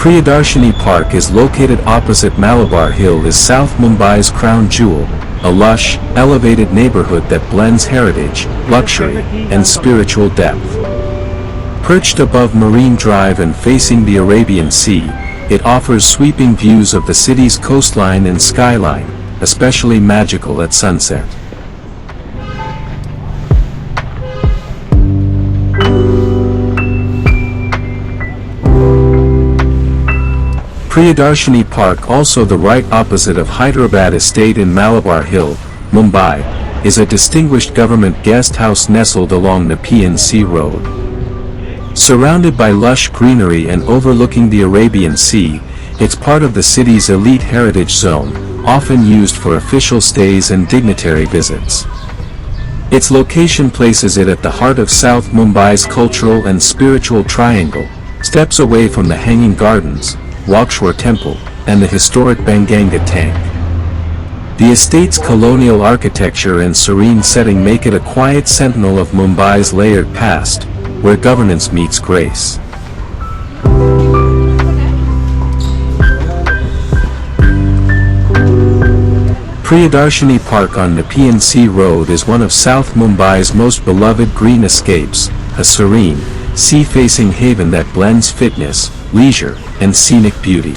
Priyadarshini Park is located opposite Malabar Hill is South Mumbai's crown jewel, a lush, elevated neighborhood that blends heritage, luxury, and spiritual depth. Perched above Marine Drive and facing the Arabian Sea, it offers sweeping views of the city's coastline and skyline, especially magical at sunset. Priyadarshini Park, also the right opposite of Hyderabad Estate in Malabar Hill, Mumbai, is a distinguished government guest house nestled along Nepean Sea Road. Surrounded by lush greenery and overlooking the Arabian Sea, it's part of the city's elite heritage zone, often used for official stays and dignitary visits. Its location places it at the heart of South Mumbai's cultural and spiritual triangle, steps away from the Hanging Gardens, Walkeshwar Temple, and the historic Banganga Tank. The estate's colonial architecture and serene setting make it a quiet sentinel of Mumbai's layered past, where governance meets grace. Priyadarshini Park on Nepean Sea Road is one of South Mumbai's most beloved green escapes, a serene, sea-facing haven that blends fitness, leisure, and scenic beauty.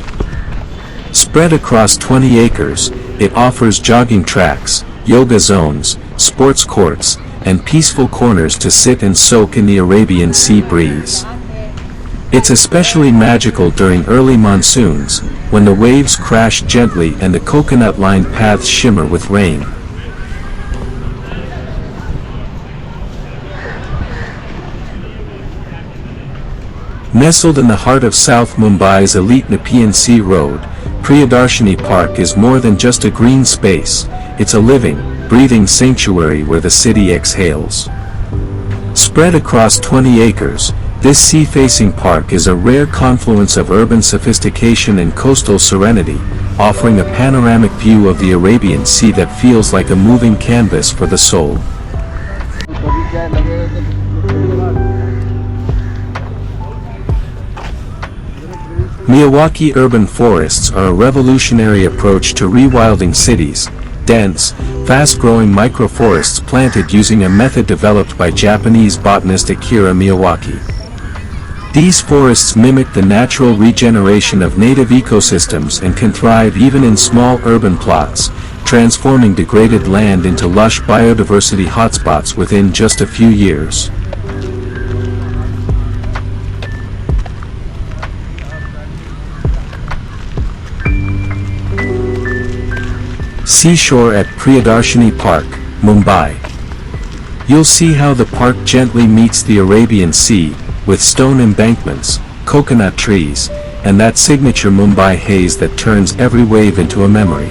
Spread across 20 acres, it offers jogging tracks, yoga zones, sports courts, and peaceful corners to sit and soak in the Arabian Sea breeze. It's especially magical during early monsoons, when the waves crash gently and the coconut-lined paths shimmer with rain. Nestled in the heart of South Mumbai's elite Nepean Sea Road, Priyadarshini Park is more than just a green space, it's a living, breathing sanctuary where the city exhales. Spread across 20 acres, this sea-facing park is a rare confluence of urban sophistication and coastal serenity, offering a panoramic view of the Arabian Sea that feels like a moving canvas for the soul. Miyawaki urban forests are a revolutionary approach to rewilding cities, dense, fast-growing microforests planted using a method developed by Japanese botanist Akira Miyawaki. These forests mimic the natural regeneration of native ecosystems and can thrive even in small urban plots, transforming degraded land into lush biodiversity hotspots within just a few years. Seashore at Priyadarshini Park, Mumbai. You'll see how the park gently meets the Arabian Sea, with stone embankments, coconut trees, and that signature Mumbai haze that turns every wave into a memory.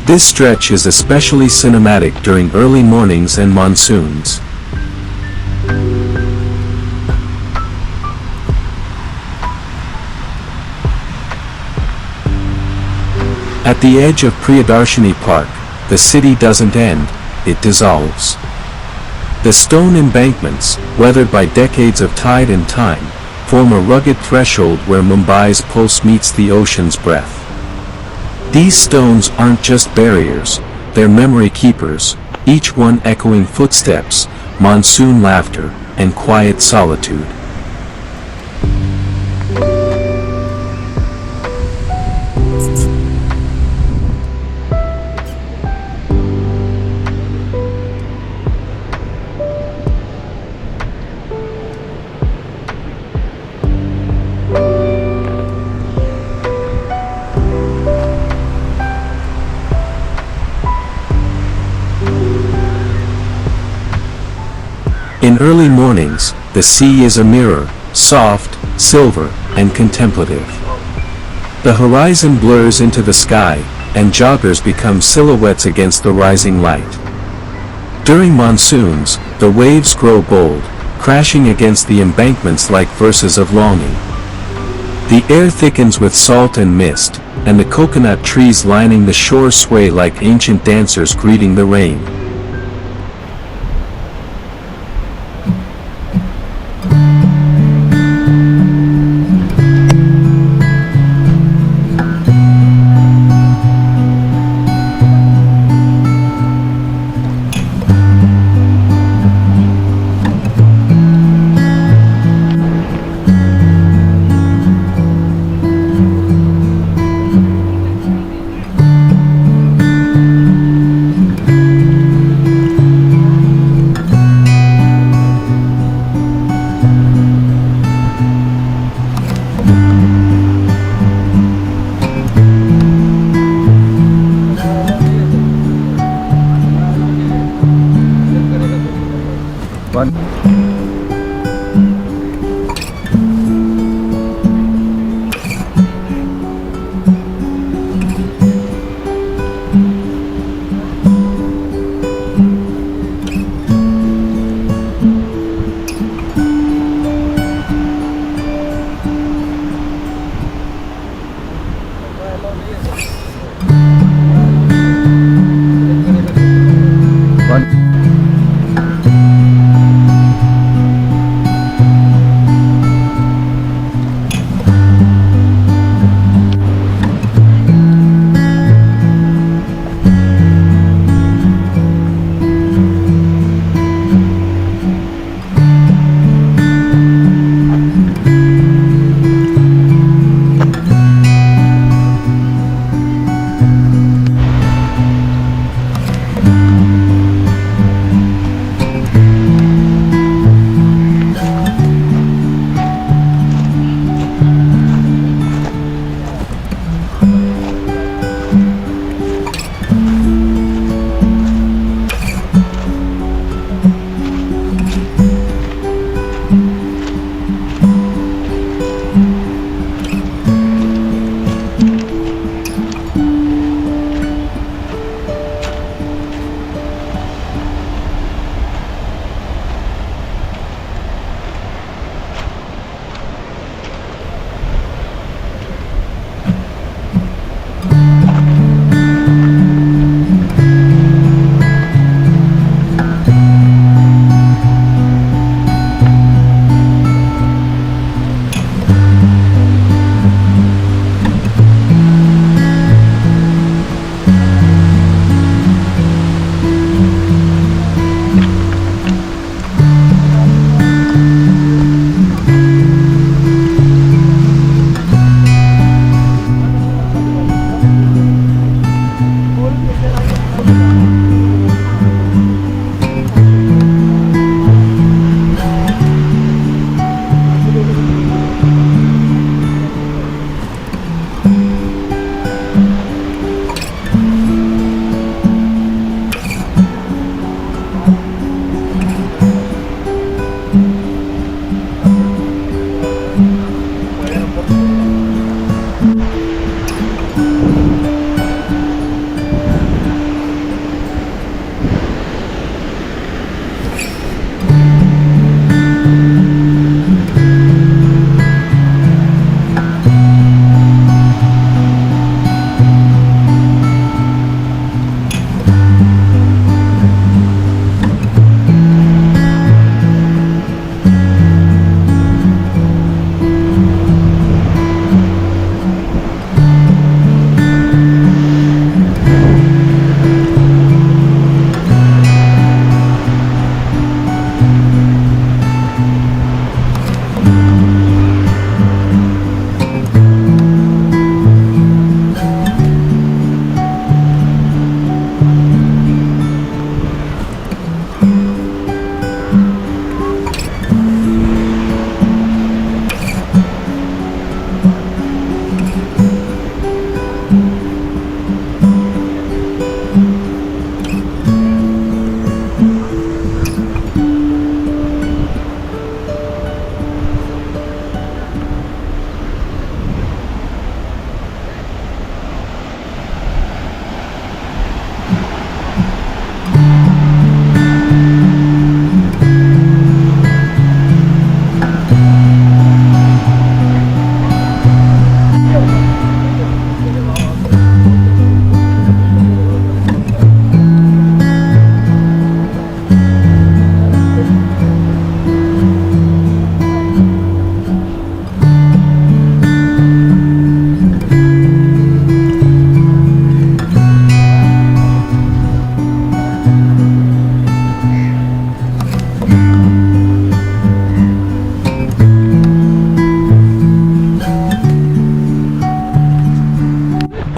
This stretch is especially cinematic during early mornings and monsoons. At the edge of Priyadarshini Park, the city doesn't end, it dissolves. The stone embankments, weathered by decades of tide and time, form a rugged threshold where Mumbai's pulse meets the ocean's breath. These stones aren't just barriers, they're memory keepers, each one echoing footsteps, monsoon laughter, and quiet solitude. In early mornings, the sea is a mirror, soft, silver, and contemplative. The horizon blurs into the sky, and joggers become silhouettes against the rising light. During monsoons, the waves grow bold, crashing against the embankments like verses of longing. The air thickens with salt and mist, and the coconut trees lining the shore sway like ancient dancers greeting the rain. One.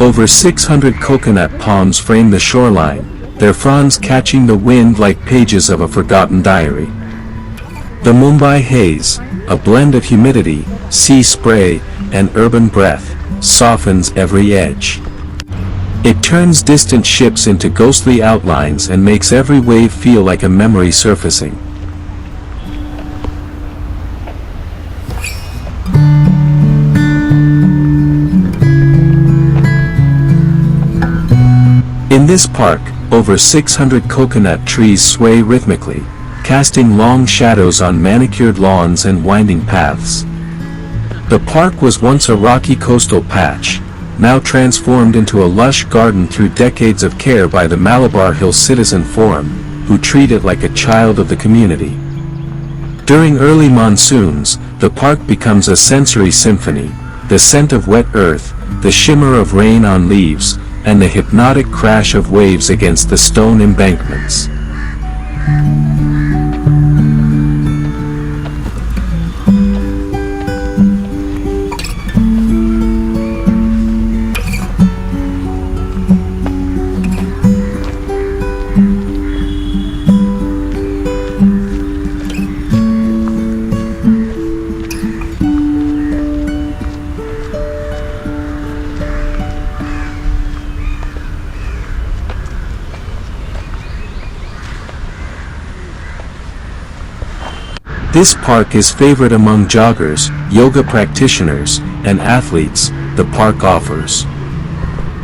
Over 600 coconut palms frame the shoreline, their fronds catching the wind like pages of a forgotten diary. The Mumbai haze, a blend of humidity, sea spray, and urban breath, softens every edge. It turns distant ships into ghostly outlines and makes every wave feel like a memory surfacing. this park, over 600 coconut trees sway rhythmically, casting long shadows on manicured lawns and winding paths. The park was once a rocky coastal patch, now transformed into a lush garden through decades of care by the Malabar Hill Citizen Forum, who treat it like a child of the community. During early monsoons, the park becomes a sensory symphony, the scent of wet earth, the shimmer of rain on leaves, and the hypnotic crash of waves against the stone embankments. This park is favorite among joggers, yoga practitioners, and athletes. The park offers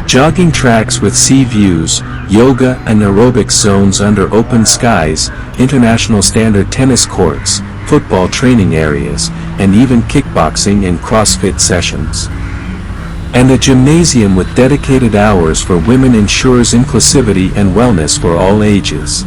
jogging tracks with sea views, yoga and aerobics zones under open skies, international standard tennis courts, football training areas, and even kickboxing and CrossFit sessions. And a gymnasium with dedicated hours for women ensures inclusivity and wellness for all ages.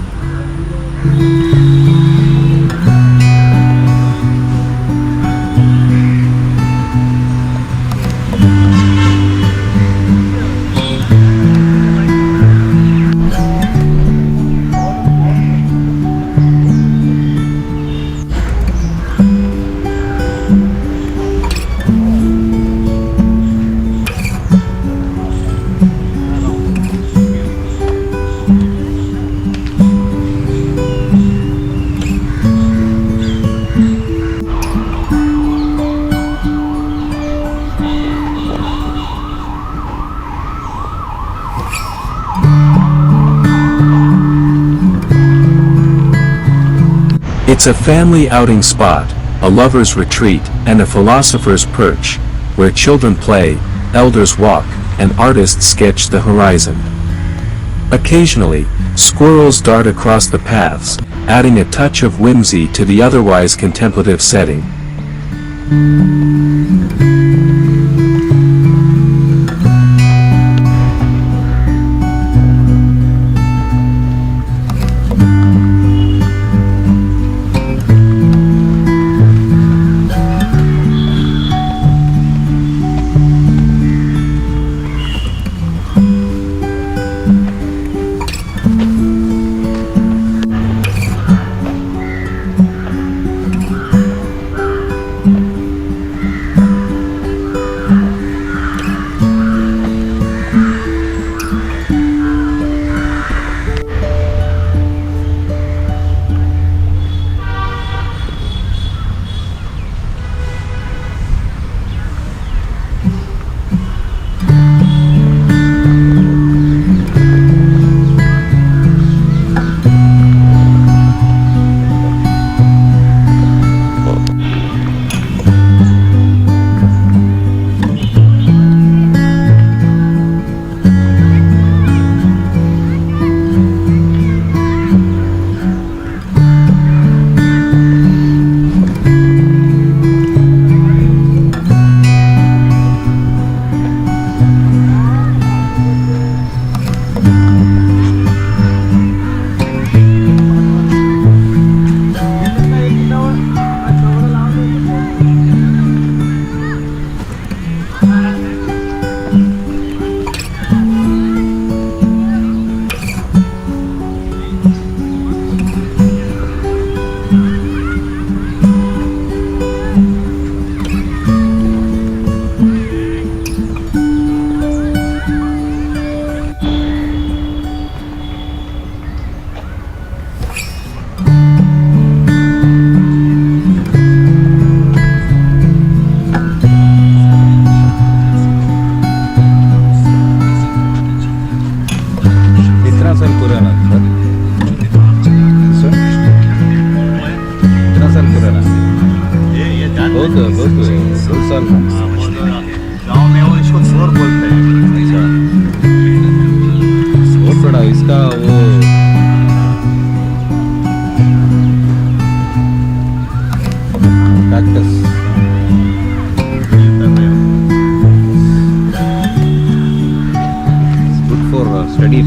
It's a family outing spot, a lover's retreat, and a philosopher's perch, where children play, elders walk, and artists sketch the horizon. Occasionally, squirrels dart across the paths, adding a touch of whimsy to the otherwise contemplative setting. गाँव में वो इसको चोर बोलते हैं। बहुत बड़ा का वो cactus good for study.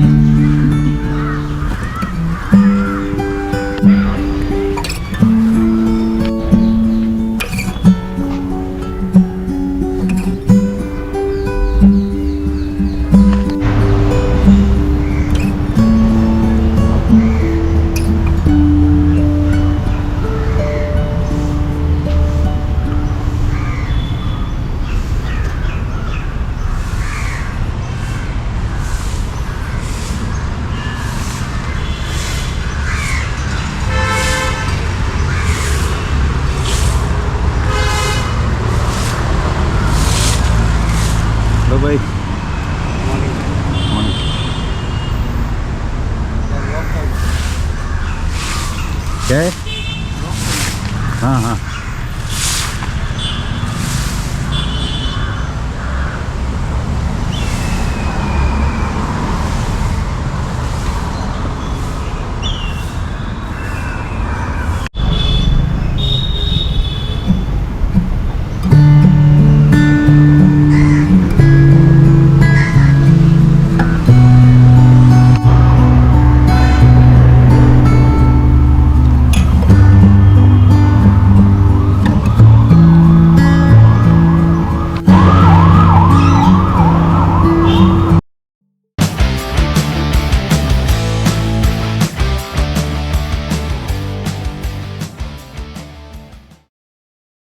Bye. Morning. क्या है? हाँ हाँ